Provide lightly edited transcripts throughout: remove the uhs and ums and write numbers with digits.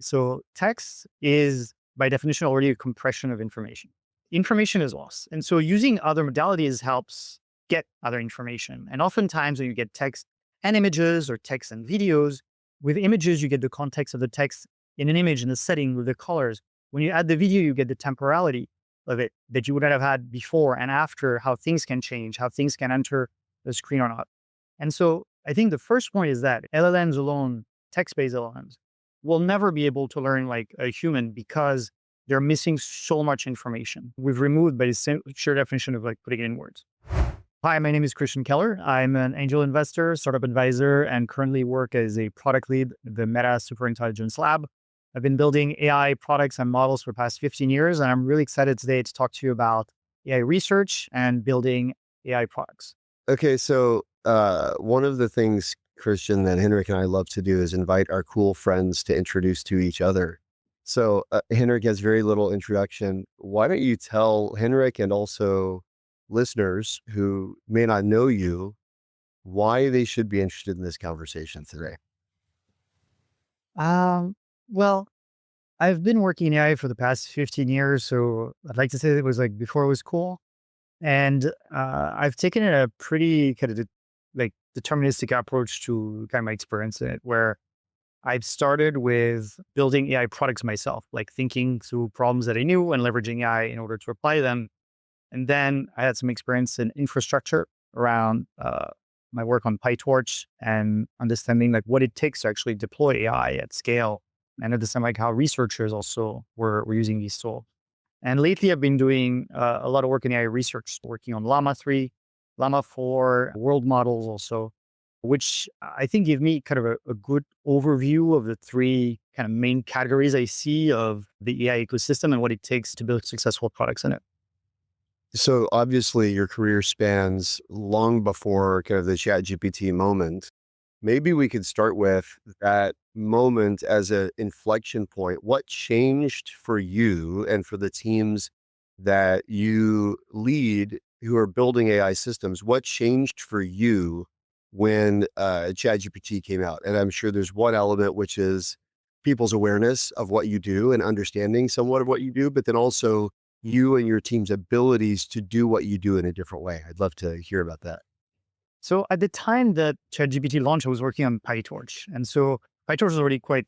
So text is by definition already a compression of information. Information is lost. And so using other modalities helps get other information. And oftentimes when you get text and images or text and videos, with images, you get the context of the text in an image in the setting with the colors. When you add the video, you get the temporality of it that you wouldn't have had before and after, how things can change, how things can enter the screen or not. And so I think the first point is that LLMs alone, text-based LLMs, will never be able to learn like a human because they're missing so much information. We've removed by the sheer definition of like putting it in words. Hi, my name is Christian Keller. I'm an angel investor, startup advisor, and currently work as a product lead at the Meta Superintelligence Lab. I've been building AI products and models for the past 15 years, and I'm really excited today to talk to you about AI research and building AI products. Okay, so one of the things, Christian, that Henrik and I love to do is invite our cool friends to introduce to each other. So Henrik has very little introduction. Why don't you tell Henrik and also listeners who may not know you why they should be interested in this conversation today? Um, well, I've been working in AI for the past 15 years, so I'd like to say it was like before it was cool. And I've taken a pretty kind of like deterministic approach to kind of my experience in it, where I've started with building AI products myself, like thinking through problems that I knew and leveraging AI in order to apply them. And then I had some experience in infrastructure around my work on PyTorch and understanding like what it takes to actually deploy AI at scale and understand like how researchers also were using these tools. And lately, I've been doing a lot of work in AI research, working on Llama 3, Llama 4, world models also, which I think give me kind of a good overview of the three kind of main categories I see of the AI ecosystem and what it takes to build successful products in it. So obviously your career spans long before kind of the ChatGPT moment. Maybe we could start with that moment as an inflection point. What changed for you and for the teams that you lead who are building AI systems? What changed for you when ChatGPT came out? And I'm sure there's one element, which is people's awareness of what you do and understanding somewhat of what you do, but then also you and your team's abilities to do what you do in a different way. I'd love to hear about that. So at the time that ChatGPT launched, I was working on PyTorch. And so PyTorch was already quite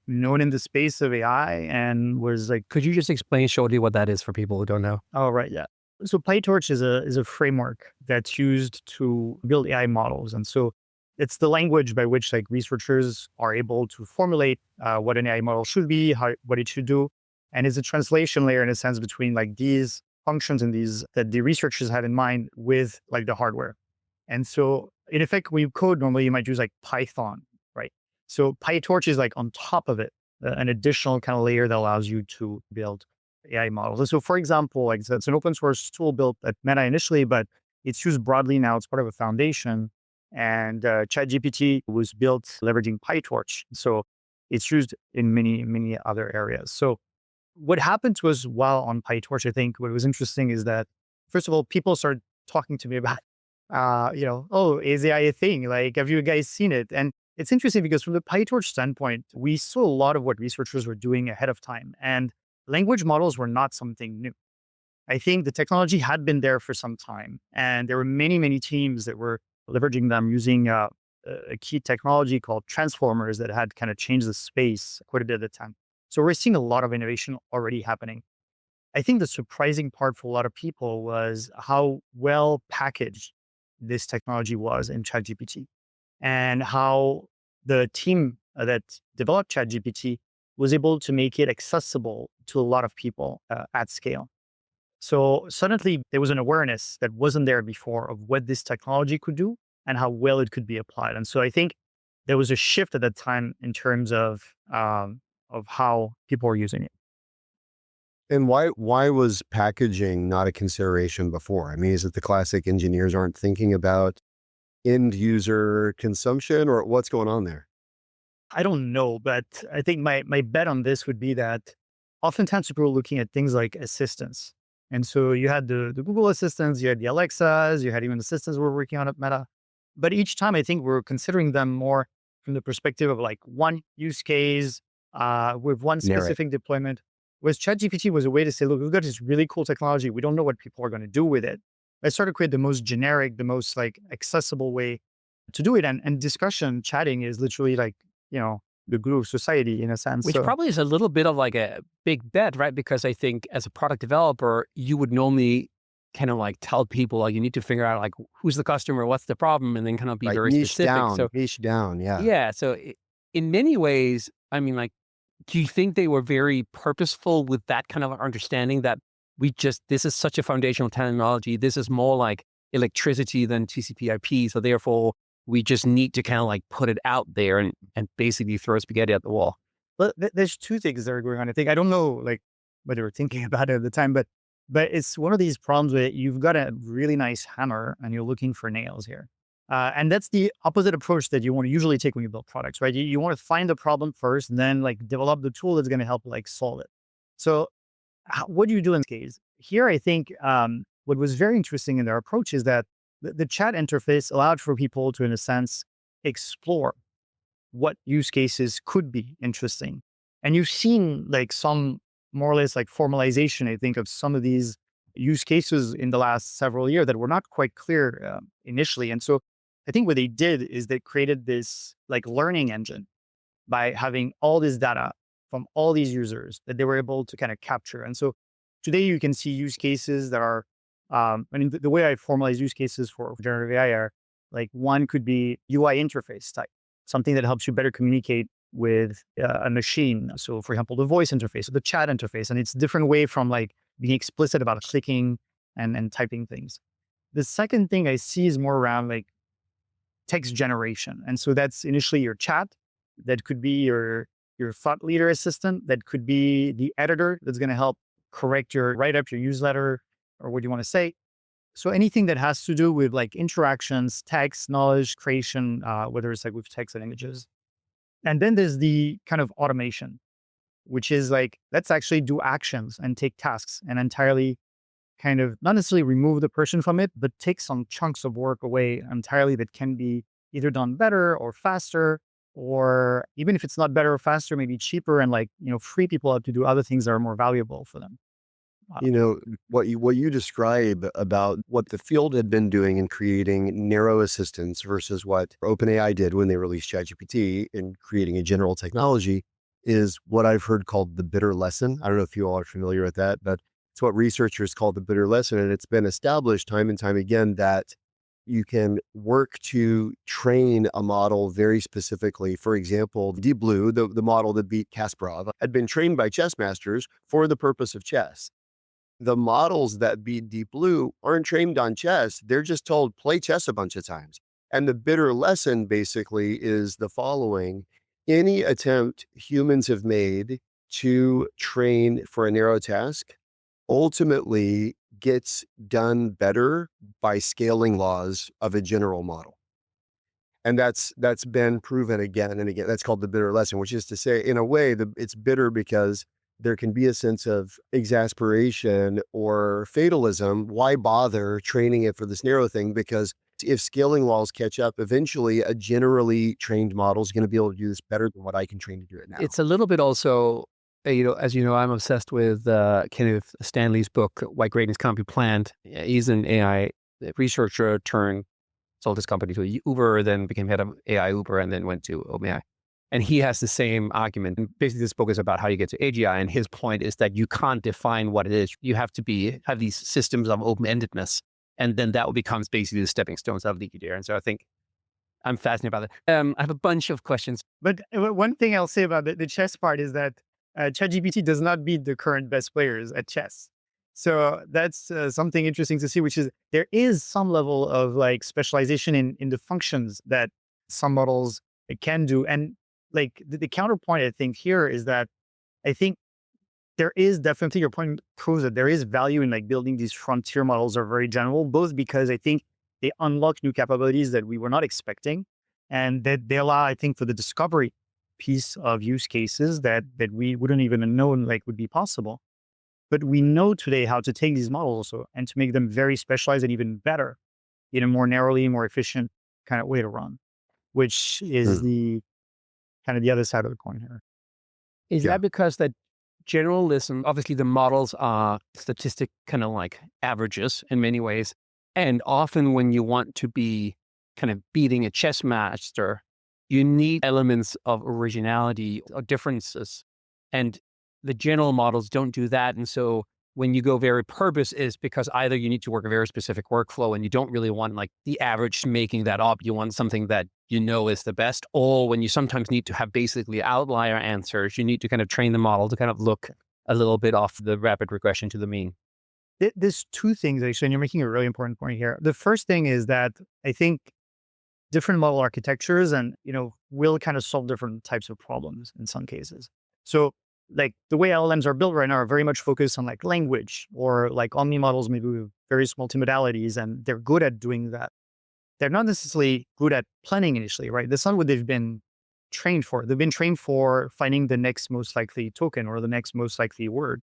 known in the space of AI and was like, Could you just explain shortly what that is for people who don't know? oh, right, yeah. So PyTorch is a framework that's used to build AI models. And so it's the language by which like researchers are able to formulate what an AI model should be, what it should do. And it's a translation layer in a sense between like these functions and these that the researchers had in mind with like the hardware. And so in effect, when you code, normally you might use like Python, right? So PyTorch is like on top of it, an additional kind of layer that allows you to build AI models. And so for example, like so it's an open source tool built at Meta initially, but it's used broadly now. It's part of a foundation. And ChatGPT was built leveraging PyTorch. So it's used in many, many other areas. So what happened was while on PyTorch, I think what was interesting is that, first of all, people started talking to me about, oh, is AI a thing? Like, have you guys seen it? And it's interesting because from the PyTorch standpoint, we saw a lot of what researchers were doing ahead of time. And language models were not something new. I think the technology had been there for some time. And there were many, many teams that were leveraging them using a key technology called transformers that had kind of changed the space quite a bit at the time. So we're seeing a lot of innovation already happening. I think the surprising part for a lot of people was how well packaged this technology was in ChatGPT and how the team that developed ChatGPT was able to make it accessible to a lot of people at scale. So suddenly there was an awareness that wasn't there before of what this technology could do and how well it could be applied. And so I think there was a shift at that time in terms of how people are using it. And why was packaging not a consideration before? I mean, is it the classic engineers aren't thinking about end user consumption or what's going on there? I don't know, but I think my bet on this would be that oftentimes people are looking at things like assistants. And so you had the Google assistants, you had the Alexas, you had even assistants we're working on at Meta. But each time I think we're considering them more from the perspective of like one use case, with one Narrate. specific deployment. With ChatGPT was a way to say, look, we've got this really cool technology. We don't know what people are going to do with it. Let's sort of create the most generic, the most like accessible way to do it. And discussion chatting is literally like, the glue of society in a sense. Which So probably is a little bit of like a big bet, right? Because I think as a product developer, you would normally kind of like tell people like you need to figure out like who's the customer, what's the problem, and then kind of be Right. very specific. So Niche down. Yeah. yeah, so in many ways, I mean, like, do you think they were very purposeful with that kind of understanding that this is such a foundational technology. This is more like electricity than TCP/IP. So therefore, we just need to kind of like put it out there and basically throw spaghetti at the wall. but there's two things that are going on. I think I don't know like what they were thinking about it at the time, but it's one of these problems where you've got a really nice hammer and you're looking for nails here. And that's the opposite approach that you want to usually take when you build products, right? You want to find the problem first and then like develop the tool that's going to help like solve it. So what do you do in this case? Here, I think what was very interesting in their approach is that the chat interface allowed for people to, in a sense, explore what use cases could be interesting. And you've seen like some more or less like formalization, I think, of some of these use cases in the last several years that were not quite clear initially. And so I think what they did is they created this like learning engine by having all this data from all these users that they were able to kind of capture. And so today you can see use cases that are, the way I formalize use cases for generative AI are like one could be UI interface type, something that helps you better communicate with a machine. So for example, the voice interface or the chat interface, and it's a different way from like being explicit about clicking and typing things. The second thing I see is more around like text generation. And so that's initially your chat. That could be your thought leader assistant. That could be the editor that's going to help write up your newsletter or what you want to say. So anything that has to do with like interactions, text, knowledge creation, whether it's like with text and images. And then there's the kind of automation, which is like, let's actually do actions and take tasks and entirely kind of not necessarily remove the person from it, but take some chunks of work away entirely that can be either done better or faster, or even if it's not better or faster, maybe cheaper and like, free people up to do other things that are more valuable for them. Uh, You know, what you describe about what the field had been doing in creating narrow assistance versus what OpenAI did when they released ChatGPT in creating a general technology is what I've heard called the bitter lesson. I don't know if you all are familiar with that, but it's what researchers call the bitter lesson. And it's been established time and time again that you can work to train a model very specifically. For example, Deep Blue, the model that beat Kasparov, had been trained by chess masters for the purpose of chess. The models that beat Deep Blue aren't trained on chess. They're just told, play chess a bunch of times. And the bitter lesson basically is the following. Any attempt humans have made to train for a narrow task ultimately gets done better by scaling laws of a general model. And that's been proven again and again. That's called the bitter lesson, which is to say, in a way, it's bitter because there can be a sense of exasperation or fatalism. Why bother training it for this narrow thing? Because if scaling laws catch up, eventually a generally trained model is going to be able to do this better than what I can train to do it now. It's a little bit also, as you know, I'm obsessed with Kenneth Stanley's book, Why Greatness Can't Be Planned. He's an AI researcher turned sold his company to Uber, then became head of AI Uber, and then went to OpenAI. And he has the same argument. And basically, this book is about how you get to AGI. And his point is that you can't define what it is. You have to have these systems of open-endedness. And then that becomes basically the stepping stones that lead you there. And so I think I'm fascinated by that. I have a bunch of questions. But one thing I'll say about the chess part is that ChatGPT does not beat the current best players at chess. So that's something interesting to see, which is there is some level of like specialization in the functions that some models can do. And like the counterpoint, I think here is that I think there is definitely, your point proves that there is value in like building these frontier models are very general, both because I think they unlock new capabilities that we were not expecting, and that they allow, I think, for the discovery piece of use cases that we wouldn't even have known like would be possible. But we know today how to take these models also and to make them very specialized and even better in a more narrowly, more efficient kind of way to run, which is Hmm. the kind of the other side of the coin here. Is Yeah. that because that generalism, obviously the models are statistic kind of like averages in many ways. And often when you want to be kind of beating a chess master, you need elements of originality or differences. And the general models don't do that. And so when you go very purpose is because either you need to work a very specific workflow and you don't really want like the average making that up. You want something that you know is the best. Or when you sometimes need to have basically outlier answers, you need to kind of train the model to kind of look a little bit off the rapid regression to the mean. There's two things actually, and you're making a really important point here. The first thing is that I think different model architectures and, will kind of solve different types of problems in some cases. So like the way LLMs are built right now are very much focused on like language or like omni models, maybe with various multimodalities, and they're good at doing that. They're not necessarily good at planning initially, right? That's not what they've been trained for. They've been trained for finding the next most likely token or the next most likely word.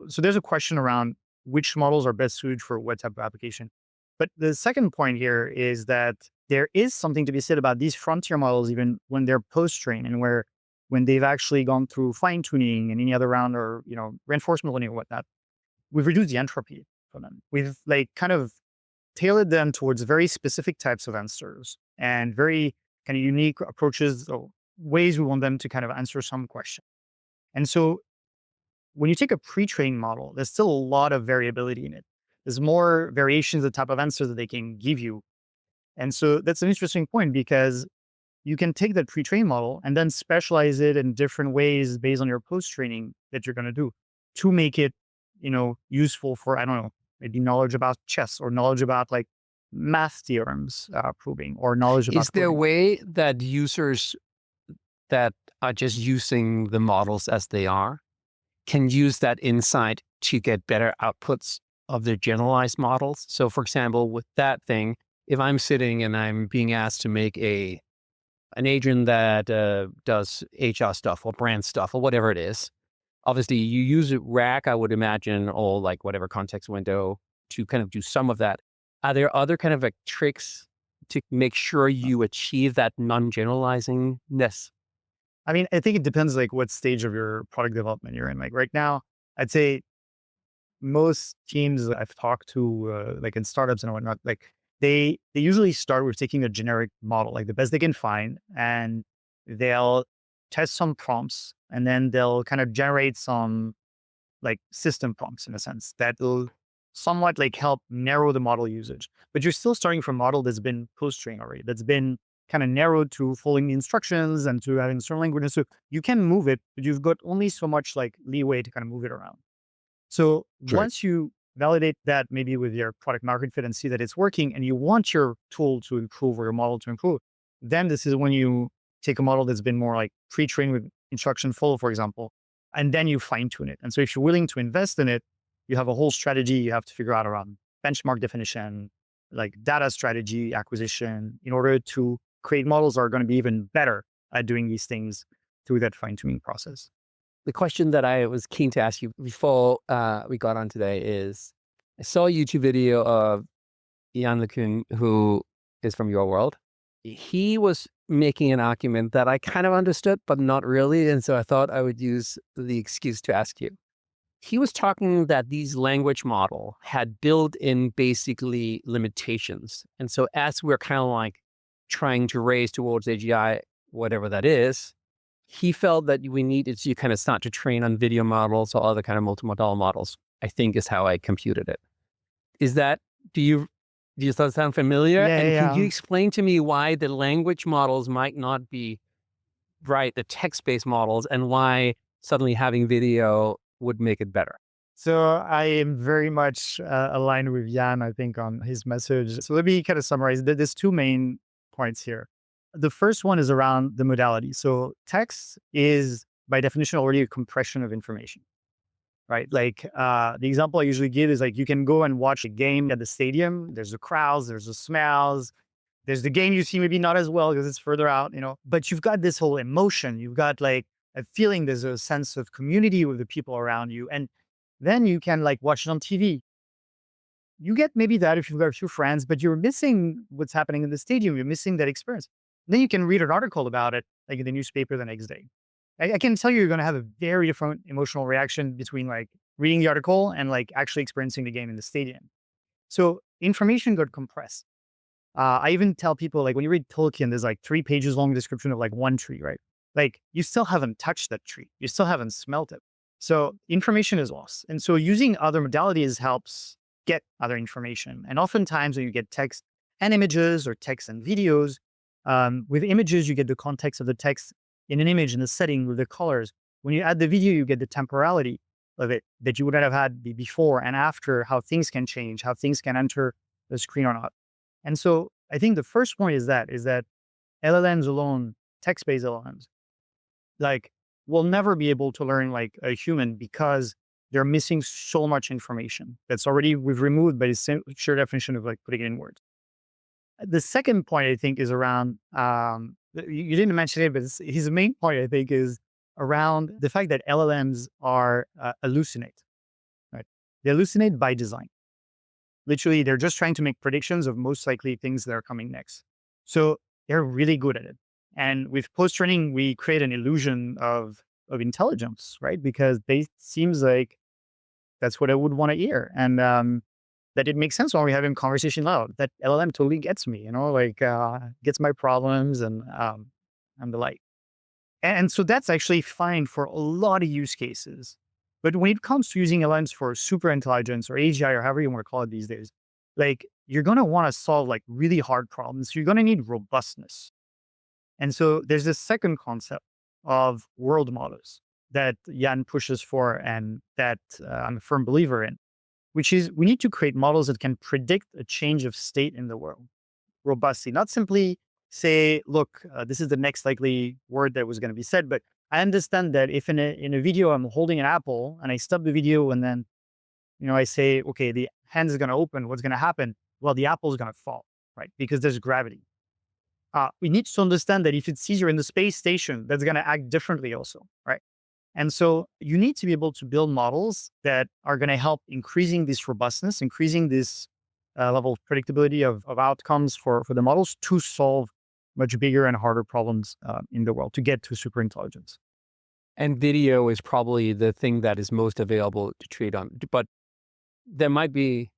So there's a question around which models are best suited for what type of application. But the second point here is that there is something to be said about these frontier models, even when they're post-trained and when they've actually gone through fine tuning and any other round or, reinforcement learning or whatnot, we've reduced the entropy for them. We've like kind of tailored them towards very specific types of answers and very kind of unique approaches or ways we want them to kind of answer some question. And so when you take a pre-trained model, there's still a lot of variability in it. There's more variations of the type of answers that they can give you. And so that's an interesting point because you can take that pre-trained model and then specialize it in different ways based on your post-training that you're going to do to make it, useful for, I don't know, maybe knowledge about chess or knowledge about like math theorems proving or knowledge about Is there a coding. way that users that are just using the models as they are can use that insight to get better outputs of their generalized models? So for example, with that thing, if I'm sitting and I'm being asked to make an agent that does HR stuff or brand stuff or whatever it is, obviously you use a rack, I would imagine, or like whatever context window to kind of do some of that. Are there other kind of like tricks to make sure you achieve that non-generalizingness? I mean, I think it depends like what stage of your product development you're in. Like right now, I'd say most teams that I've talked to, like in startups and whatnot, like they usually start with taking a generic model, like the best they can find, and they'll test some prompts, and then they'll kind of generate some like system prompts in a sense that will somewhat like help narrow the model usage. But you're still starting from a model that's been post-trained already, that's been kind of narrowed to following the instructions and to having certain languages. So you can move it, but you've got only so much like leeway to kind of move it around. So Right. once you validate that maybe with your product market fit and see that it's working and you want your tool to improve or your model to improve, then this is when you take a model that's been more like pre-trained with instruction follow, for example, and then you fine tune it. And so if you're willing to invest in it, you have a whole strategy you have to figure out around benchmark definition, like data strategy acquisition in order to create models that are going to be even better at doing these things through that fine tuning process. The question that I was keen to ask you before we got on today is, I saw a YouTube video of Jan LeCun, who is from your world. He was making an argument that I kind of understood, but not really. And so I thought I would use the excuse to ask you. He was talking that these language model had built in basically limitations. And so as we're kind of like trying to race towards AGI, whatever that is, he felt that we needed to kind of start to train on video models or other kind of multimodal models, I think is how I computed it. Is that, do you, does that sound familiar? Yeah, And yeah, can you yeah. explain to me why the language models might not be right, the text-based models, and why suddenly having video would make it better? So I am very much aligned with Jan, I think, on his message. So let me kind of summarize. There's two main points here. The first one is around the modality. So text is by definition already a compression of information, right? Like the example I usually give is like you can go and watch a game at the stadium. There's the crowds, there's the smells, there's the game you see maybe not as well because it's further out, but you've got this whole emotion. You've got like a feeling, there's a sense of community with the people around you. And then you can like watch it on TV. You get maybe that if you've got a few friends, but you're missing what's happening in the stadium. You're missing that experience. Then you can read an article about it, like in the newspaper the next day. I can tell you're going to have a very different emotional reaction between like reading the article and like actually experiencing the game in the stadium. So information got compressed. I even tell people like when you read Tolkien, there's like 3 pages long description of like one tree, right? Like you still haven't touched that tree. You still haven't smelt it. So information is lost. And so using other modalities helps get other information. And oftentimes when you get text and images or text and videos, with images, you get the context of the text in an image in the setting with the colors. When you add the video, you get the temporality of it that you wouldn't have had before and after, how things can change, how things can enter the screen or not. And so I think the first point is that LLMs alone, text-based LLMs, like will never be able to learn like a human because they're missing so much information that's already we've removed by the sheer definition of like putting it in words. The second point I think is around you didn't mention it, but his main point I think is around the fact that LLMs are hallucinate, right? They hallucinate by design. Literally, they're just trying to make predictions of most likely things that are coming next. So they're really good at it. And with post training, we create an illusion of intelligence, right? Because they seems like that's what I would want to hear, and that it makes sense when we're having conversation loud. That LLM totally gets me, like gets my problems and the like. And so that's actually fine for a lot of use cases. But when it comes to using LLMs for super intelligence or AGI or however you want to call it these days, like you're going to want to solve like really hard problems. You're going to need robustness. And so there's this second concept of world models that Jan pushes for and that I'm a firm believer in, which is we need to create models that can predict a change of state in the world robustly, not simply say, look, this is the next likely word that was going to be said, but I understand that if in a video I'm holding an apple and I stop the video and then, I say, okay, the hand is going to open, what's going to happen? Well, the apple is going to fall, right? Because there's gravity. We need to understand that if it sees you're in the space station, that's going to act differently also, right? And so you need to be able to build models that are going to help increasing this robustness, increasing this level of predictability of outcomes for the models to solve much bigger and harder problems in the world to get to super intelligence. And video is probably the thing that is most available to treat on. But there might be,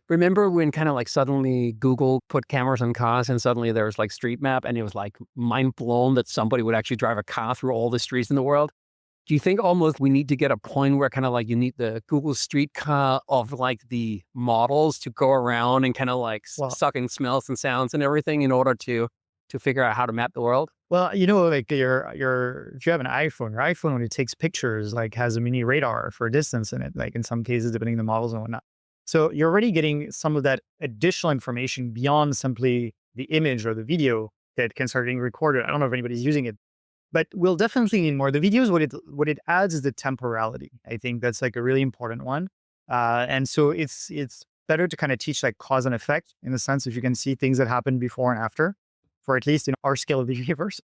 remember when kind of like suddenly Google put cameras on cars and suddenly there was like Street Map and it was like mind blown that somebody would actually drive a car through all the streets in the world? Do you think almost we need to get a point where kind of like you need the Google Street Car of like the models to go around and kind of like Well, sucking smells and sounds and everything in order to figure out how to map the world? well, like if you have an iPhone, your iPhone when it takes pictures, like has a mini radar for distance in it, like in some cases, depending on the models and whatnot. So you're already getting some of that additional information beyond simply the image or the video that can start getting recorded. I don't know if anybody's using it, but we'll definitely need more. The videos, what it adds is the temporality. I think that's like a really important one. And so it's better to kind of teach like cause and effect in the sense if you can see things that happen before and after, for at least in our scale of the universe.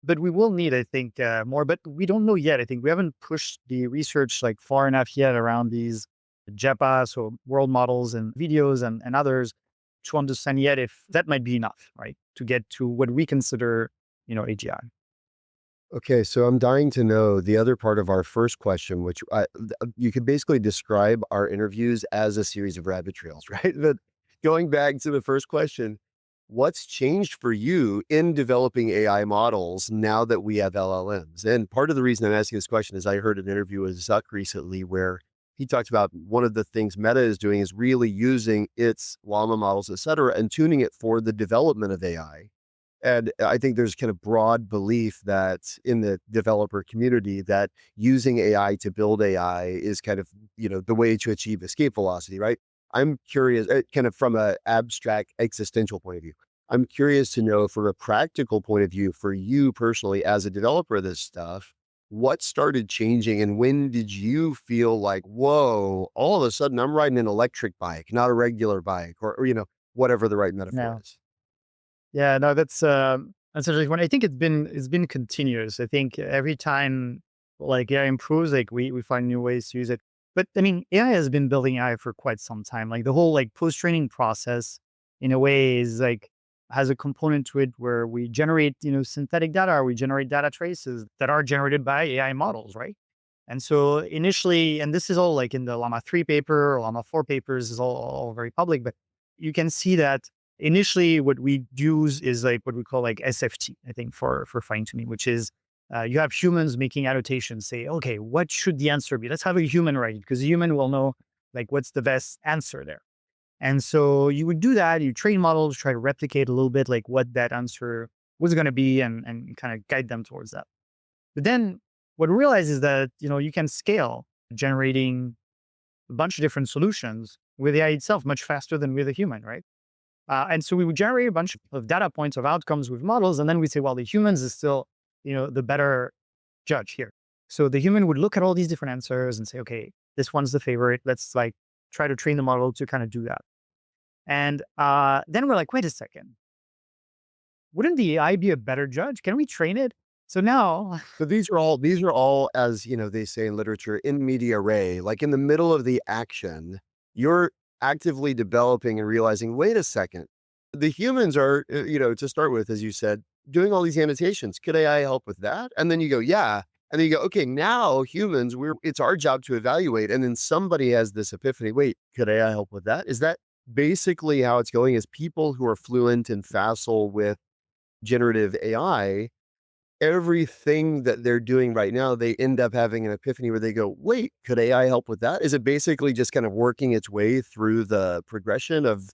But we will need, I think, more. But we don't know yet. I think we haven't pushed the research like far enough yet around these JEPA, so world models and videos and others to understand yet if that might be enough, right, to get to what we consider, AGI. Okay, so I'm dying to know the other part of our first question, which you could basically describe our interviews as a series of rabbit trails, right? But going back to the first question, what's changed for you in developing AI models now that we have LLMs? And part of the reason I'm asking this question is I heard an interview with Zuck recently where he talked about one of the things Meta is doing is really using its Llama models, et cetera, and tuning it for the development of AI. And I think there's kind of broad belief that in the developer community that using AI to build AI is kind of, the way to achieve escape velocity, right? I'm curious, kind of from an abstract existential point of view. I'm curious to know from a practical point of view for you personally as a developer of this stuff, what started changing and when did you feel like, whoa, all of a sudden I'm riding an electric bike, not a regular bike or whatever the right metaphor No. is. Yeah, no, that's actually one. I think it's been continuous. I think every time like AI improves, like we find new ways to use it. But I mean, AI has been building AI for quite some time. Like the whole like post training process, in a way, is like has a component to it where we generate, synthetic data, or we generate data traces that are generated by AI models, right? And so initially, and this is all like in the Llama 3 paper or Llama 4 papers, is all very public, but you can see that initially what we use is like what we call like SFT, I think, for fine tuning, which is you have humans making annotations, say, okay, what should the answer be? Let's have a human write it, because the human will know like what's the best answer there. And so you would do that, you train models, try to replicate a little bit like what that answer was going to be, and kind of guide them towards that. But then what we realize is that, you can scale generating a bunch of different solutions with AI itself much faster than with a human, right? And so we would generate a bunch of data points of outcomes with models. And then we say, well, the humans is still, the better judge here. So the human would look at all these different answers and say, okay, this one's the favorite. Let's like try to train the model to kind of do that. And then we're like, wait a second, wouldn't the AI be a better judge? Can we train it? So now, So these are all, as they say in literature, in media res, like in the middle of the action, you're actively developing and realizing, wait a second, the humans are, to start with, as you said, doing all these annotations. Could AI help with that? And then you go, yeah. And then you go, okay, now humans, it's our job to evaluate. And then somebody has this epiphany. Wait, could AI help with that? Is that basically how it's going? Is people who are fluent and facile with generative AI, everything that they're doing right now, they end up having an epiphany where they go, wait, could AI help with that? Is it basically just kind of working its way through the progression of,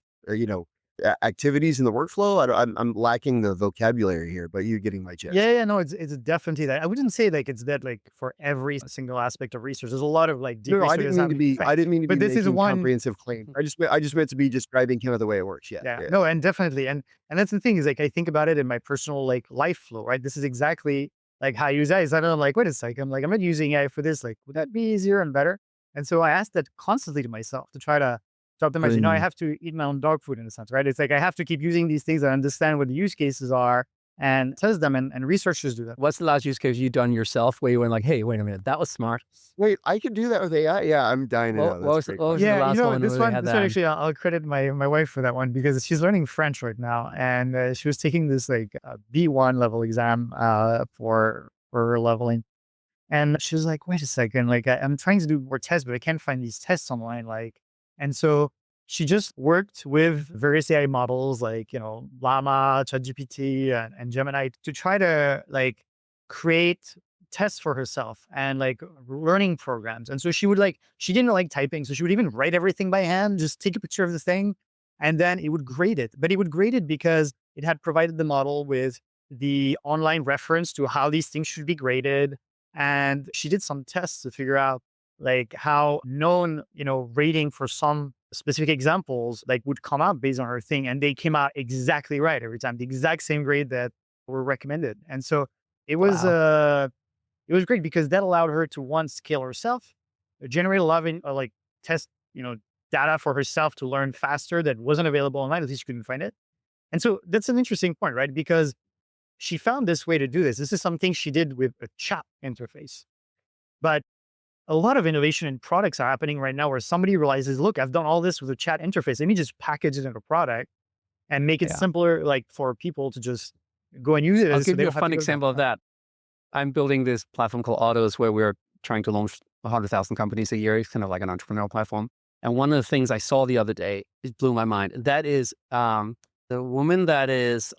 activities in the workflow? I'm lacking the vocabulary here, but you're getting my gist. yeah, no, it's definitely that. I wouldn't say like it's that like for every single aspect of research. There's a lot of like deep No, I research didn't that's mean to happening. be, I didn't mean to But be this is making one, comprehensive claims. I just meant to be describing kind of the way it works. Yeah. yeah, Yeah. no, and definitely, and that's the thing is like I think about it in my personal like life flow, right? This is exactly like how I use AI. I'm like, wait a second, I'm not using AI for this. Like, would that be easier and better? And so I ask that constantly to myself to try to optimize. I Mm. have to eat my own dog food in a sense, right? It's like I have to keep using these things and understand what the use cases are and test them, and researchers do that. What's the last use case you've done yourself where you went like, hey, wait a minute, that was smart? Wait, I could do that with AI? Yeah, I'm dying to know. That's a great What was question. the Yeah, last one this where they one, had this one that? actually, I'll credit my wife for that one because she's learning French right now, and she was taking this like B1 level exam for her leveling, and she was like, "Wait a second, like I'm trying to do more tests, but I can't find these tests online." Like, and so she just worked with various AI models like Llama, ChatGPT, and Gemini to try to like create tests for herself and like learning programs. And so she didn't like typing, so she would even write everything by hand, just take a picture of the thing, and then it would grade it. But it would grade it because it had provided the model with the online reference to how these things should be graded, and she did some tests to figure out like how known, rating for some specific examples like would come out based on her thing. And they came out exactly right every time, the exact same grade that were recommended. And so it was Wow. it was great because that allowed her to one scale herself, generate a lot of like test, data for herself to learn faster that wasn't available online. At least she couldn't find it. And so that's an interesting point, right? Because she found this way to do this. This is something she did with a chat interface. But a lot of innovation in products are happening right now where somebody realizes, look, I've done all this with a chat interface. Let me just package it in a product and make it Yeah. simpler, like for people to just go and use I'll it. So give they you a don't have fun to go. example of that. I'm building this platform called Autos where we're trying to launch 100,000 companies a year. It's kind of like an entrepreneurial platform. And one of the things I saw the other day, it blew my mind. That is the woman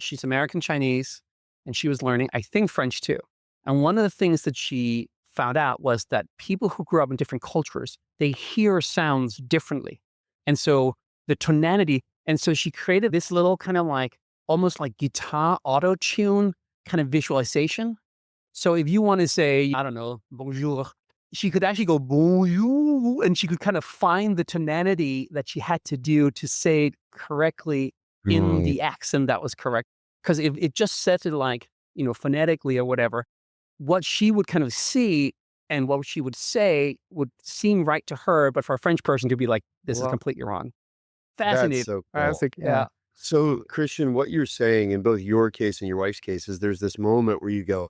she's American Chinese, and she was learning, I think, French too. And one of the things that she found out was that people who grew up in different cultures, they hear sounds differently. And so the tonality, and so she created this little kind of like, almost like guitar auto tune kind of visualization. So if you want to say, I don't know, bonjour, she could actually go bonjour, and she could kind of find the tonality that she had to do to say it correctly in Right. the accent that was correct. Because if it just said it like, phonetically or whatever, what she would kind of see and what she would say would seem right to her, but for a French person to be like, this is Well, completely wrong. That's Fascinating. so I was cool. like, Yeah. So, Christian, what you're saying in both your case and your wife's case is there's this moment where you go,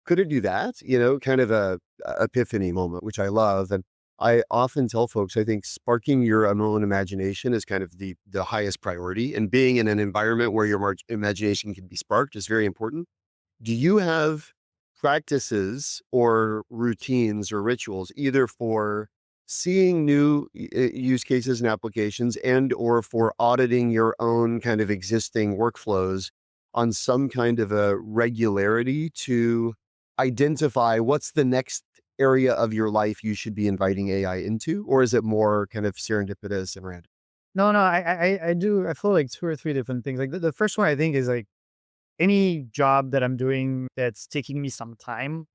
could it do that? Kind of a epiphany moment, which I love. And I often tell folks, I think sparking your own imagination is kind of the highest priority, and being in an environment where your imagination can be sparked is very important. Do you have practices or routines or rituals either for seeing new use cases and applications and or for auditing your own kind of existing workflows on some kind of a regularity to identify what's the next area of your life you should be inviting AI into? Or is it more kind of serendipitous and random? No, I do. I feel like two or three different things. Like the first one I think is like any job that I'm doing that's taking me some time,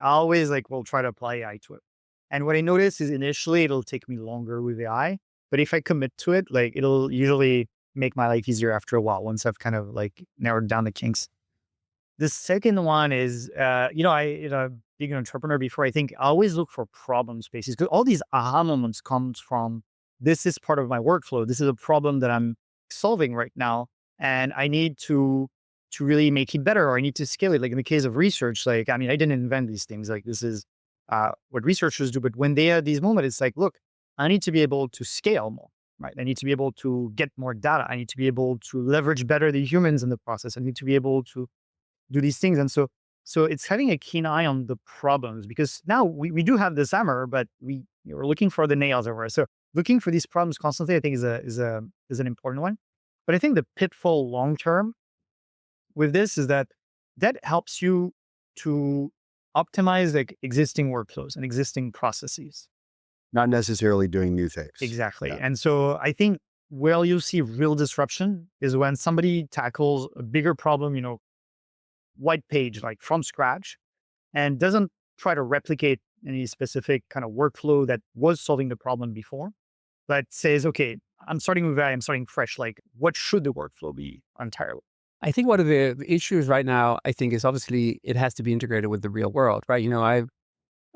I always like will try to apply AI to it. And what I notice is initially it'll take me longer with AI, but if I commit to it, like it'll usually make my life easier after a while once I've kind of like narrowed down the kinks. The second one is, being an entrepreneur before, I think I always look for problem spaces because all these aha moments comes from this is part of my workflow. This is a problem that I'm solving right now, and I need to really make it better, or I need to scale it. Like in the case of research, like I mean, I didn't invent these things. Like this is what researchers do. But when they have these moments, it's like, look, I need to be able to scale more. Right. I need to be able to get more data. I need to be able to leverage better the humans in the process. I need to be able to do these things. And so it's having a keen eye on the problems because now we do have this hammer, but we're looking for the nails everywhere. So looking for these problems constantly, I think is an important one. But I think the pitfall long term with this is that helps you to optimize like existing workflows and existing processes. Not necessarily doing new things. Exactly. Yeah. And so I think where you see real disruption is when somebody tackles a bigger problem, white page, like from scratch, and doesn't try to replicate any specific kind of workflow that was solving the problem before, but says, okay, I'm starting with AI, I'm starting fresh. Like, what should the workflow be entirely? I think one of the issues right now, I think, is obviously it has to be integrated with the real world, right?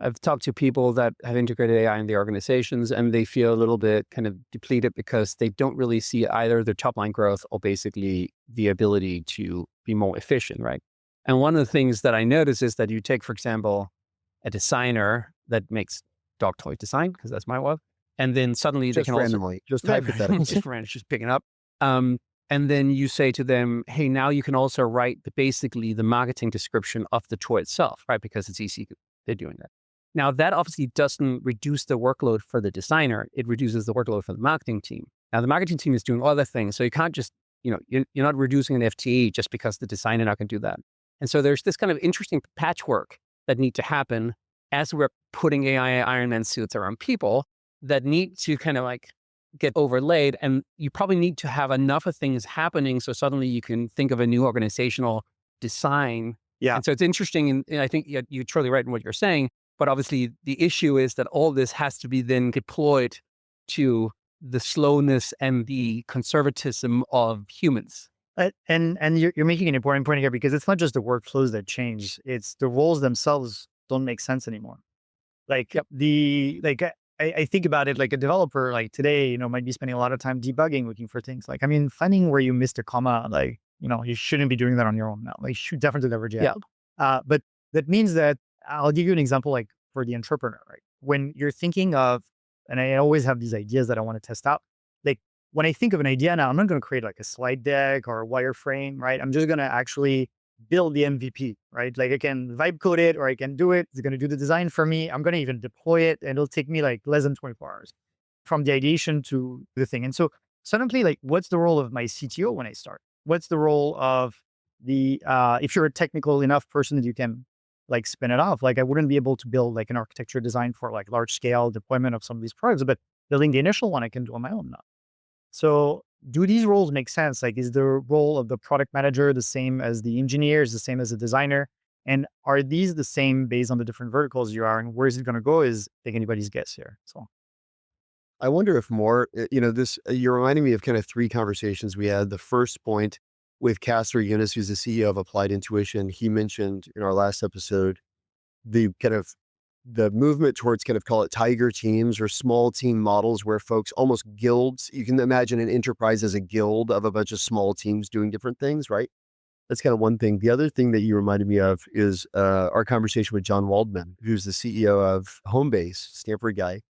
I've talked to people that have integrated AI in their organizations, and they feel a little bit kind of depleted because they don't really see either their top line growth or basically the ability to be more efficient, right? And one of the things that I notice is that you take, for example, a designer that makes dog toy design, because that's my work, and then suddenly they Just can randomly, just hypothetically. just picking up. And then you say to them, hey, now you can also write basically the marketing description of the toy itself, right? Because it's easy. They're doing that. Now, that obviously doesn't reduce the workload for the designer. It reduces the workload for the marketing team. Now, the marketing team is doing other things. So you can't just, you're not reducing an FTE just because the designer now can do that. And so there's this kind of interesting patchwork that need to happen as we're putting AI Iron Man suits around people that need to kind of like get overlaid. And you probably need to have enough of things happening so suddenly you can think of a new organizational design. Yeah. And so it's interesting. And I think you're totally right in what you're saying. But obviously, the issue is that all this has to be then deployed to the slowness and the conservatism of humans. And you're making an important point here because it's not just the workflows that change; it's the roles themselves don't make sense anymore. Like Yep. I think about it like a developer like today, might be spending a lot of time debugging, looking for things. Like I mean, finding where you missed a comma, like you shouldn't be doing that on your own now. Like you should definitely leverage AI. But that means that I'll give you an example, like for the entrepreneur, right? When you're thinking of, and I always have these ideas that I want to test out. Like when I think of an idea now, I'm not going to create like a slide deck or a wireframe, right? I'm just going to actually build the MVP, right? Like I can vibe code it or I can do it. It's going to do the design for me. I'm going to even deploy it and it'll take me like less than 24 hours from the ideation to the thing. And so suddenly, like, what's the role of my CTO when I start? What's the role of if you're a technical enough person that you can like spin it off? Like I wouldn't be able to build like an architecture design for like large scale deployment of some of these products, but building the initial one I can do on my own now. So do these roles make sense? Like is the role of the product manager the same as the engineer, is the same as the designer? And are these the same based on the different verticals you are? And where is it going to go is I think anybody's guess here. So I wonder if more, you're reminding me of kind of three conversations we had. The first point with Casper Eunice, who's the CEO of Applied Intuition, he mentioned in our last episode, the kind of the movement towards kind of call it tiger teams or small team models where folks almost guilds, you can imagine an enterprise as a guild of a bunch of small teams doing different things, right? That's kind of one thing. The other thing that you reminded me of is our conversation with John Waldman, who's the CEO of Homebase, Stanford guy.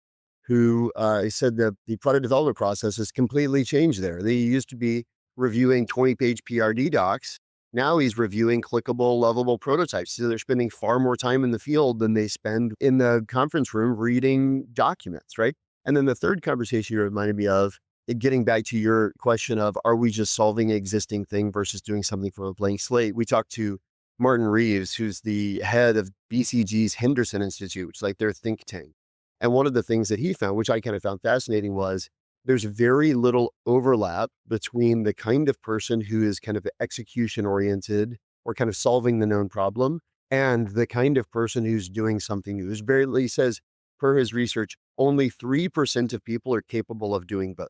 who said that the product development process has completely changed there. They used to be reviewing 20-page PRD docs. Now he's reviewing clickable, lovable prototypes. So they're spending far more time in the field than they spend in the conference room reading documents, right? And then the third conversation you reminded me of, getting back to your question of, are we just solving an existing thing versus doing something from a blank slate? We talked to Martin Reeves, who's the head of BCG's Henderson Institute, which is like their think tank. And one of the things that he found, which I kind of found fascinating, was there's very little overlap between the kind of person who is kind of execution oriented or kind of solving the known problem and the kind of person who's doing something new. He says, per his research, only 3% of people are capable of doing both.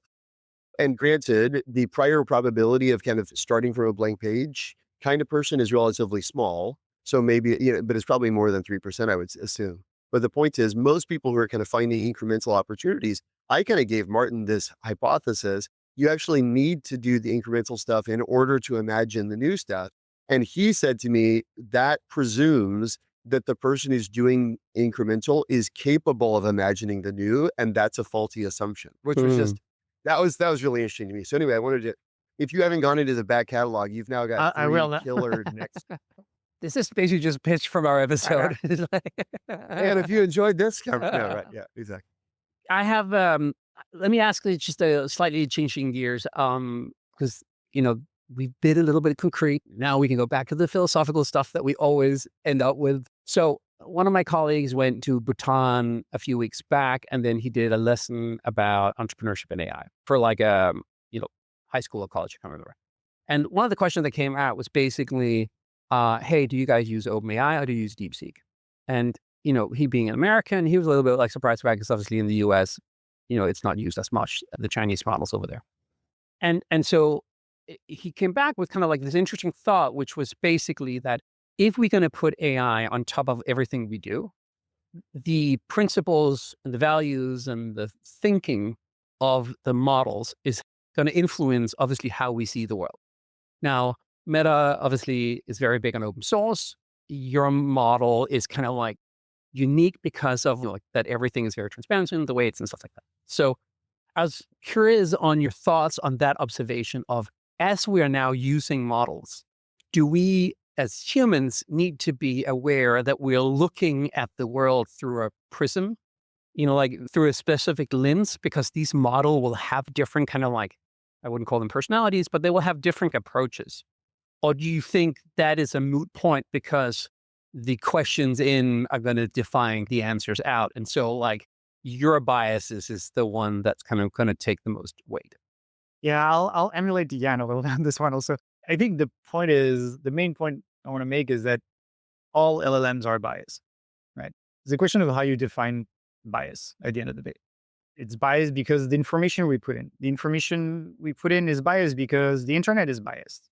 And granted, the prior probability of kind of starting from a blank page kind of person is relatively small. So maybe, but it's probably more than 3%, I would assume. But the point is, most people who are kind of finding incremental opportunities, I kind of gave Martin this hypothesis. You actually need to do the incremental stuff in order to imagine the new stuff. And he said to me, that presumes that the person who's doing incremental is capable of imagining the new. And that's a faulty assumption, which was just, that was really interesting to me. So anyway, I wanted to, if you haven't gone into the back catalog, you've now got I will three killer next. This is basically just pitched from our episode. And if you enjoyed this, no, right. Yeah, exactly. I have, let me ask you just a slightly changing gears, because, we've been a little bit concrete. Now we can go back to the philosophical stuff that we always end up with. So one of my colleagues went to Bhutan a few weeks back, and then he did a lesson about entrepreneurship and AI for like high school or college, I can't remember. And one of the questions that came out was basically, hey, do you guys use OpenAI or do you use DeepSeek? And, he being an American, he was a little bit like surprised by it because obviously in the US, it's not used as much, the Chinese models over there. And so he came back with kind of like this interesting thought, which was basically that if we're going to put AI on top of everything we do, the principles and the values and the thinking of the models is going to influence obviously how we see the world. Now, Meta obviously is very big on open source. Your model is kind of like unique because of that everything is very transparent in the weights and stuff like that. So I was curious on your thoughts on that observation of, as we are now using models, do we as humans need to be aware that we're looking at the world through a prism, like through a specific lens, because these models will have different kind of like, I wouldn't call them personalities, but they will have different approaches? Or do you think that is a moot point because the questions in are going to define the answers out? And so like your biases is the one that's kind of going to take the most weight. Yeah, I'll emulate Deanne a little on this one also. I think the main point I want to make is that all LLMs are biased, right? It's a question of how you define bias at the end of the day. It's biased because the information we put in. The information we put in is biased because the internet is biased.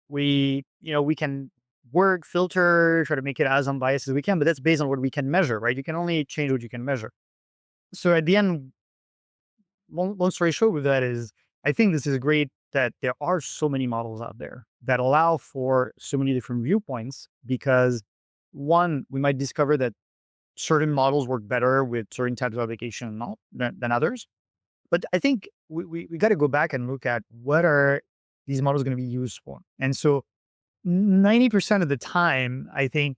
We can work, filter, try to make it as unbiased as we can, but that's based on what we can measure, right? You can only change what you can measure. So at the end, long story short with that is, I think this is great that there are so many models out there that allow for so many different viewpoints, because one, we might discover that certain models work better with certain types of application than others. But I think we got to go back and look at what are these models going to be used for. And so 90% of the time, I think,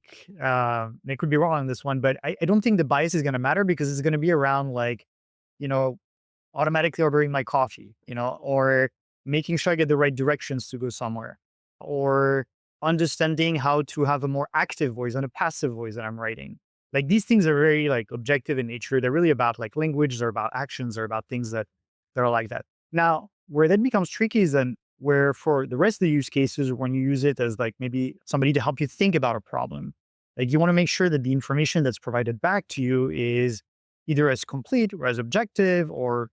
they could be wrong on this one, but I don't think the bias is going to matter, because it's going to be around like, automatically ordering my coffee, or making sure I get the right directions to go somewhere, or understanding how to have a more active voice and a passive voice that I'm writing. Like these things are very like objective in nature. They're really about like language, they're about actions, they're about things that are like that. Now, where that becomes tricky is then where for the rest of the use cases, when you use it as like maybe somebody to help you think about a problem, like you want to make sure that the information that's provided back to you is either as complete or as objective, or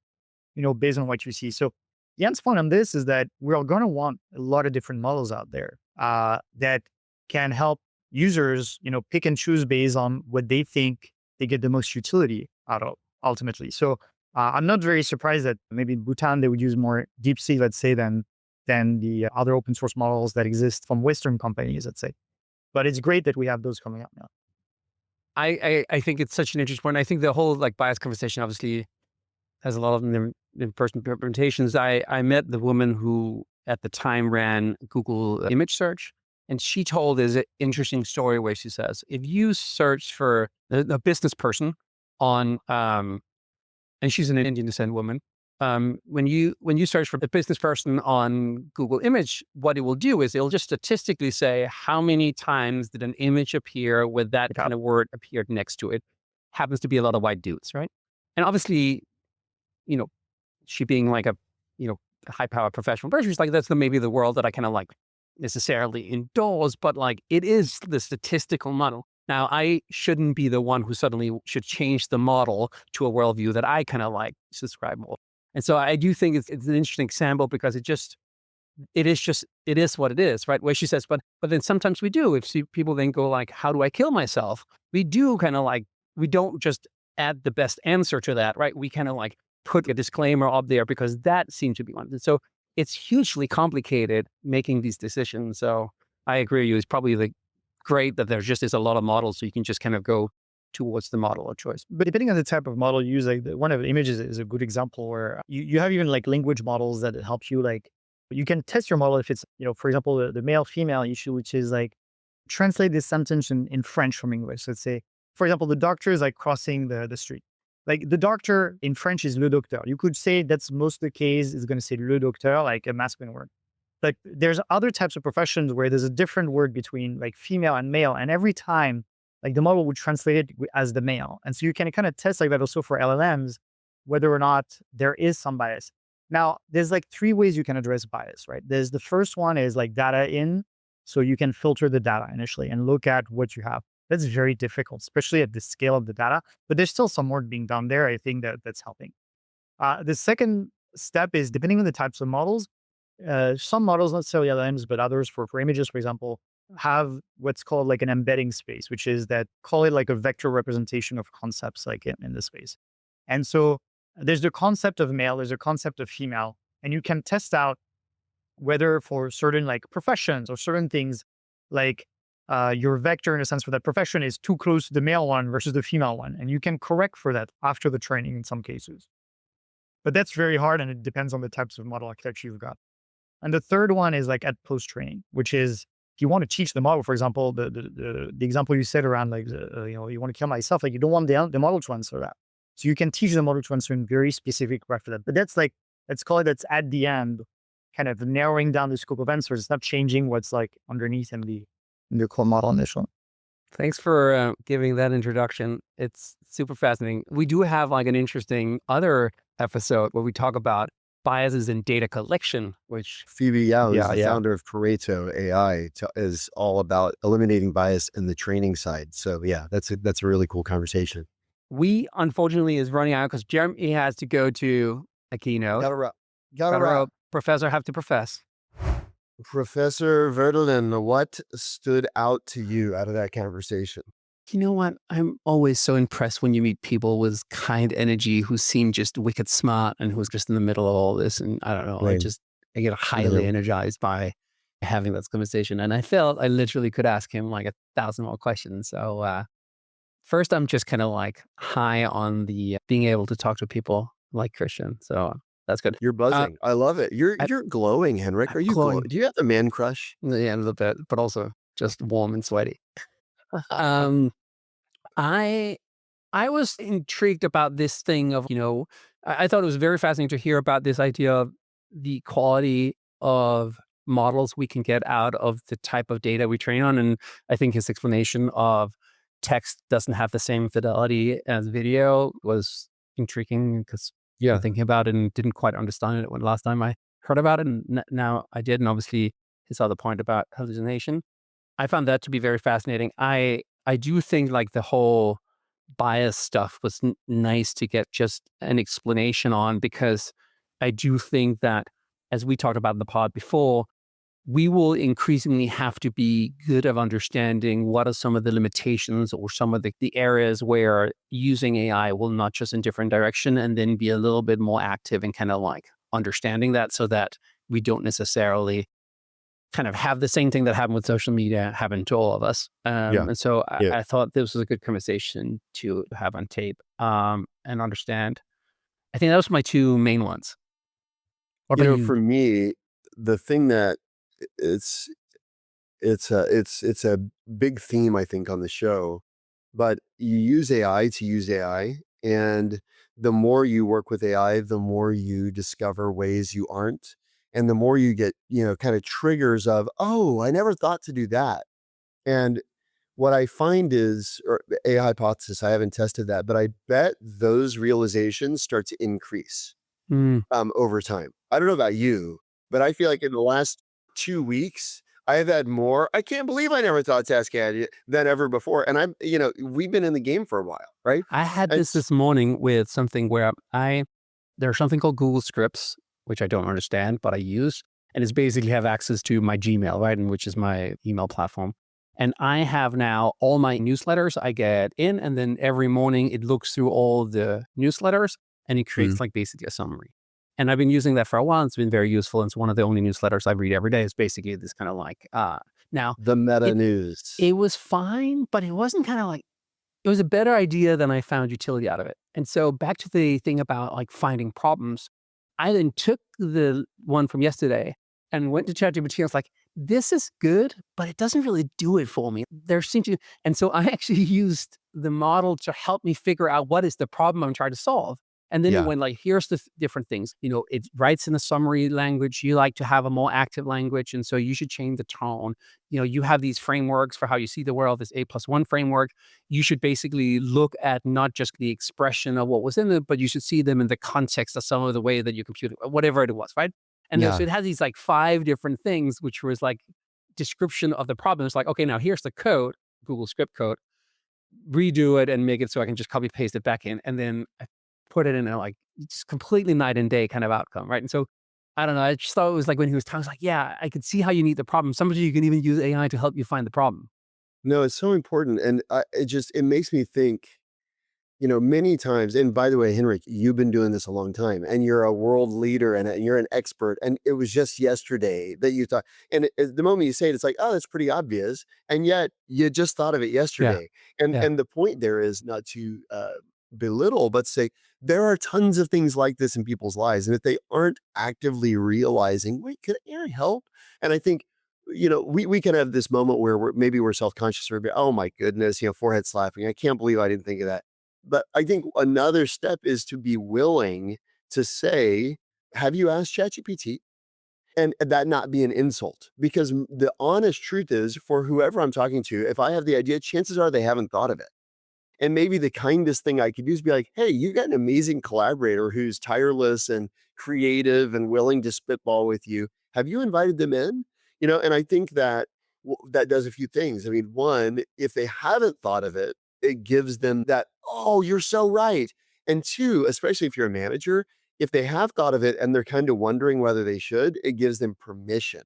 based on what you see. So Jan's point on this is that we're going to want a lot of different models out there that can help users, pick and choose based on what they think they get the most utility out of ultimately. So I'm not very surprised that maybe in Bhutan they would use more DeepSeek, let's say, than the other open source models that exist from Western companies, let's say. But it's great that we have those coming up now. I think it's such an interesting point. I think the whole like bias conversation obviously has a lot of in-person implementations. I met the woman who at the time ran Google image search, and she told this interesting story where she says, if you search for a business person on, and she's an Indian descent woman, when you search for a business person on Google Image, what it will do is it'll just statistically say how many times did an image appear with that kind of word appeared next to it. Happens to be a lot of white dudes, right? And obviously, you know, she being like a, high powered professional person, she's like, that's maybe the world that I kind of like necessarily endorse, but like it is the statistical model. Now, I shouldn't be the one who suddenly should change the model to a worldview that I kind of like subscribe more. And so I do think it's an interesting example because it is what it is, right? Where she says, but then sometimes we do. If people then go like, how do I kill myself? We do kind of like, we don't just add the best answer to that, right? We kind of like put a disclaimer up there because that seems to be one. And so it's hugely complicated making these decisions. So I agree with you. It's probably great that there just is a lot of models so you can just kind of go towards the model of choice. But depending on the type of model you use, like one of the images is a good example where you have even like language models that help you, like you can test your model if it's, for example, the male female issue, which is like translate this sentence in French from English. Let's say, for example, the doctor is like crossing the street. Like the doctor in French is le docteur. You could say that's most of the case is going to say le docteur, like a masculine word. Like there's other types of professions where there's a different word between like female and male. And every time like the model would translate it as the male. And so you can kind of test like that also for LLMs, whether or not there is some bias. Now, there's like three ways you can address bias, right? There's the first one is like data in. So you can filter the data initially and look at what you have. That's very difficult, especially at the scale of the data, but there's still some work being done there. I think that's helping. The second step is depending on the types of models, some models, not necessarily LLMs, but others for images, for example, have what's called like an embedding space, which is that call it like a vector representation of concepts like in the space. And so there's the concept of male, there's a concept of female, and you can test out whether for certain like professions or certain things, like your vector in a sense for that profession is too close to the male one versus the female one. And you can correct for that after the training in some cases. But that's very hard and it depends on the types of model architecture you've got. And the third one is like at post-training, which is if you want to teach the model, for example, the example you said around like, you want to kill myself, like you don't want the model to answer that. So you can teach the model to answer in very specific way for that. But that's like, let's call it that's at the end, kind of narrowing down the scope of answers. It's not changing what's like underneath in the core model initially. Thanks for giving that introduction. It's super fascinating. We do have like an interesting other episode where we talk about biases in data collection, which Phoebe Yao is the founder of Pareto AI, is all about eliminating bias in the training side. So yeah, that's a really cool conversation. We unfortunately is running out because Jeremy has to go to a keynote. Gotta wrap. Professor have to profess. Professor Verdelin, what stood out to you out of that conversation? You know what? I'm always so impressed when you meet people with kind energy who seem just wicked smart and who's just in the middle of all this. And I don't know, I get highly energized by having that conversation. And I felt I literally could ask him like 1,000 more questions. So first, I'm just kind of like high on the being able to talk to people like Christian. So that's good. You're buzzing. I love it. You're glowing, Henrik. Are you glowing? Do you have a man crush? Yeah, a little bit, but also just warm and sweaty. I was intrigued about this thing of, I thought it was very fascinating to hear about this idea of the quality of models we can get out of the type of data we train on. And I think his explanation of text doesn't have the same fidelity as video was intriguing because I'm thinking about it and didn't quite understand it when last time I heard about it. And now I did. And obviously his other point about hallucination, I found that to be very fascinating. I do think like the whole bias stuff was nice to get just an explanation on, because I do think that, as we talked about in the pod before, we will increasingly have to be good at understanding what are some of the limitations or some of the areas where using AI will nudge us in different direction, and then be a little bit more active in kind of like understanding that so that we don't necessarily kind of have the same thing that happened with social media happen to all of us. Yeah. And so Yeah. I thought this was a good conversation to have on tape and understand. I think that was my two main ones. What about you? For me, the thing that it's it's a big theme, I think, on the show, but you use AI to use AI, and the more you work with AI, the more you discover ways you aren't, and the more you get, kind of triggers of, oh, I never thought to do that. And what I find is, or a hypothesis, I haven't tested that, but I bet those realizations start to increase Mm, over time. I don't know about you, but I feel like in the last 2 weeks, I've had more. I can't believe I never thought to ask AI than ever before. And we've been in the game for a while, right? I had And this morning with something where there's something called Google Scripts, which I don't understand, but I use. And it's basically have access to my Gmail, right? And which is my email platform. And I have now all my newsletters I get in, and then every morning it looks through all the newsletters and it creates like basically a summary. And I've been using that for a while. It's been very useful. It's one of the only newsletters I read every day. It's basically this kind of like, now the meta it, news. it was fine, but it wasn't kind of like, it was a better idea than I found utility out of it. And so back to the thing about like finding problems, I then took the one from yesterday and went to ChatGPT and was like, this is good, but it doesn't really do it for me. There seems to, and so I actually used the model to help me figure out what is the problem I'm trying to solve. And then it Yeah. went like, here's the different things. It writes in a summary language. You like to have a more active language. And so you should change the tone. You have these frameworks for how you see the world, this A+1 framework. You should basically look at not just the expression of what was in it, but you should see them in the context of some of the way that you compute it, whatever it was, right? And then, Yeah. so it has these like 5 different things, which was like description of the problem. It's like, okay, now here's the code, Google script code, redo it and make it so I can just copy paste it back in. And then I put it in a like just completely night and day kind of outcome, right? And so I don't know. I just thought it was like when he was talking, I was like, yeah, I could see how you need the problem. Sometimes you can even use AI to help you find the problem. No, it's so important. And it makes me think, many times, and by the way, Henrik, you've been doing this a long time and you're a world leader and you're an expert. And it was just yesterday that you thought, and the moment you say it, it's like, oh, that's pretty obvious. And yet you just thought of it Yeah. yesterday. And, Yeah. and the point there is not to belittle, but say there are tons of things like this in people's lives. And if they aren't actively realizing, wait, could AI help? And I think, we can have this moment where maybe we're self-conscious or oh my goodness, forehead slapping. I can't believe I didn't think of that. But I think another step is to be willing to say, have you asked ChatGPT? And that not be an insult. Because the honest truth is, for whoever I'm talking to, if I have the idea, chances are they haven't thought of it. And maybe the kindest thing I could do is be like, hey, you got an amazing collaborator who's tireless and creative and willing to spitball with you. Have you invited them in? And I think that that does a few things. I mean, one, if they haven't thought of it, it gives them that, oh, you're so right. And two, especially if you're a manager, if they have thought of it and they're kind of wondering whether they should, it gives them permission.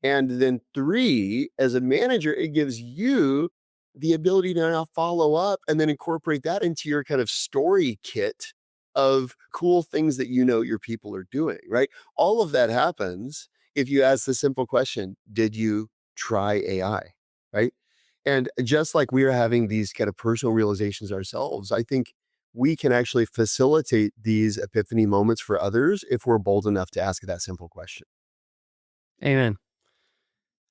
And then three, as a manager, it gives you the ability to now follow up and then incorporate that into your kind of story kit of cool things that your people are doing, right? All of that happens if you ask the simple question, did you try AI? Right? And just like we are having these kind of personal realizations ourselves, I think we can actually facilitate these epiphany moments for others if we're bold enough to ask that simple question. Amen.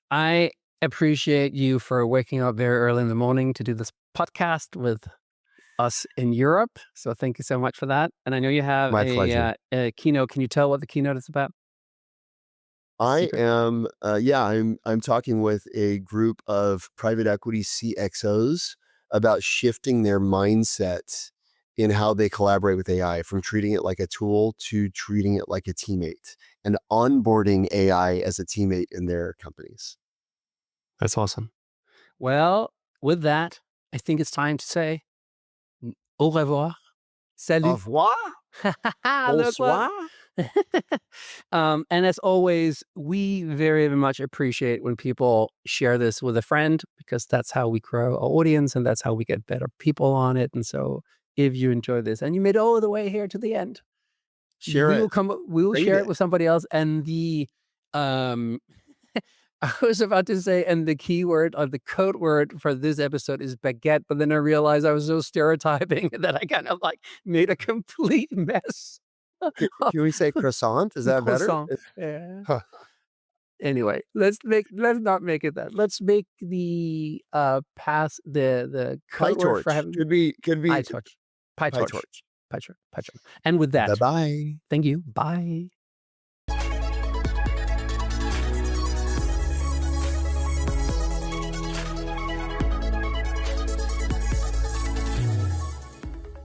I appreciate you for waking up very early in the morning to do this podcast with us in Europe. So thank you so much for that. And I know you have My pleasure. a keynote. Can you tell what the keynote is about? I Secret. am, I'm talking with a group of private equity CXOs about shifting their mindset in how they collaborate with AI, from treating it like a tool to treating it like a teammate, and onboarding AI as a teammate in their companies. That's awesome. Well, with that, I think it's time to say au revoir. Au Salut. revoir. Look what. Bonsoir. And as always, we very, very much appreciate when people share this with a friend, because that's how we grow our audience and that's how we get better people on it. And so if you enjoy this and you made it all the way here to the end, Share we it. will Rate share it it. with somebody else. And the um I was about to say, and the key word or the code word for this episode is baguette, but then I realized I was so stereotyping that I kind of like made a complete mess of Can we say croissant? Is that better? croissant. Yeah. Huh. Anyway, let's not make it that. Let's make the pass the code word for PyTorch. having Could be PyTorch. PyTorch. PyTorch. PyTorch. PyTorch. And with that, Bye-bye. thank you. Bye.